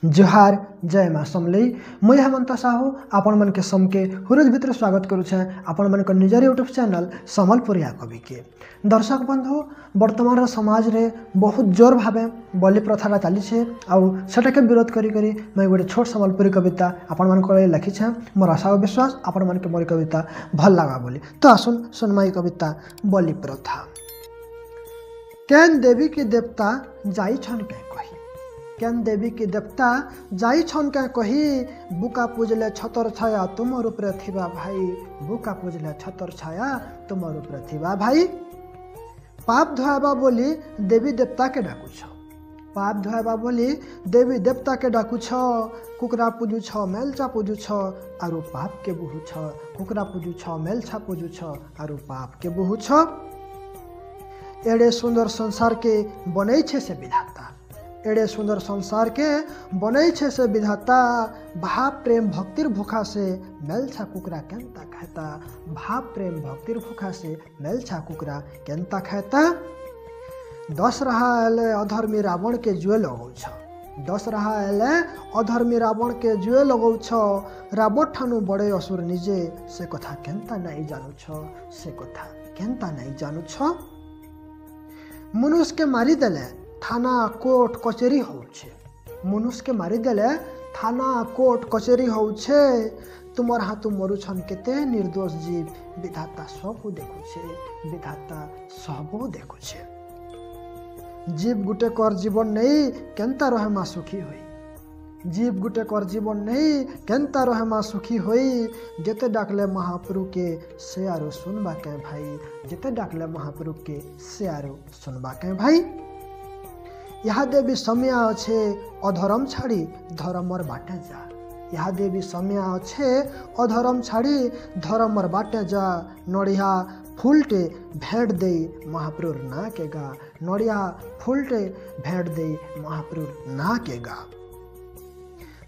जोहार जय माँ समलई मुझे हेमंत साहू आपण मन के समके हुरुज भितर स्वागत करुछे आपण मन के निजर यूट्यूब चैनल समलपुरिया कवि के। दर्शक बंधु वर्तमान समाज रे बहुत जोर भावे बलि प्रथा चली आउ सेटा के विरोध करी करी मैं गोटे छोट सम्बलपुरी कविता आपण मन को लिखी मोर आशा और विश्वास आपण मन के मोर कविता भल लगा बोली। तो आसुन सुनमाई कविता बलि प्रथा। केन देवी की देवता जाई छन के कही, केन देवी की देवता जाई छन के कही, बुका पूजले छतर छाया तुम रूपरे थिबा भाई, बुका पूजले छतर छाया तुम रूपरे थिबा भाई। पाप धोआबा बोली देवी देवता के डाकुछ, पाप धोआबा बोली देवी देवता के डाकुछ, कुकरा पूजु छ मेलचा पूजु छ आरु पाप के बुहु छ, कुकरा पूजु छ मेलछा पूजु छ आरु पाप के बुहु छ। एड़े सुंदर संसार के बनै छे से विधाता, एड़े सुंदर संसार के बनै छे से विधाता, भाव प्रेम भक्तिर भूखा से मेलछा कुकरा केनता खाता, भाव प्रेम भक्तिर भूखा से मेलछा कुकरा केनता खाता। दस रहा एले अधर्मी रावण के जुए लगौ छ, दस रहा एले अधर्मी रावण के जुए लगौ छ, रावण ठानु बड़े असुर निजे से कथा केनता नहीं जानू छ, से कथा केनता नहीं जानू छ। मनुष्य के मारी देले थाना कोर्ट कचेरी होउछे, मनुष्य के मारी देले थाना कोर्ट कचेरी होउछे, तुमर हाथु मरुछन केते निर्दोष जीव, विधाता सबो देखुछे, विधाता सबो देखुछे। जीव गुटे कर जीवन नहीं केनता रहे मा सुखी होई, जीव गुटे कर जीवन नहीं केनता रहे मा सुखी होई, जेते डाकले महाप्रभु के से आरो सुनबा के भाई, जेते डाकले महाप्रभु के से आरो सुनबा के भाई। यहाँ देवी समय अच्छे अधर्म छाड़ी धर्मर बाटे जा, यहाँ देवी समय अच्छे अधर्म छाड़ी धर्मर बाटे जा, नड़िया फुलटे भेंट दे महाप्रभु ना के गा, नड़िया फुलटे भेंट दे महाप्रभु ना के गा।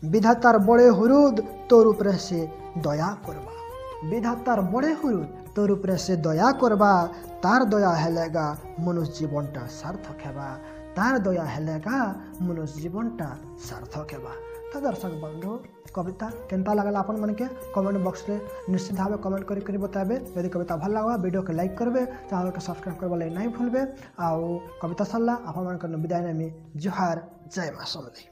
विधातार बड़े हुरुद तोर उपरे से दया करबा, विधातार बड़े हुरुद तोर उपरे से दया करबा, तार दया हेलेगा मनुष्य जीवनटा सार्थक हेबा, तार दया हेलेगा मनुष्य जीवनटा सार्थक हेबा। तो दर्शक बंधु कविता केनता लगला अपन मन के कमेंट बॉक्स रे निश्चित भाव कमेंट करी बताबे। यदि कविता भल लगा वीडियो के लाइक करबे, चैनल के सब्सक्राइब करबा नहीं भूलबे। आउ कविता सरला अपन मन के विदाय नेमी। जोहार जय माँ समलई।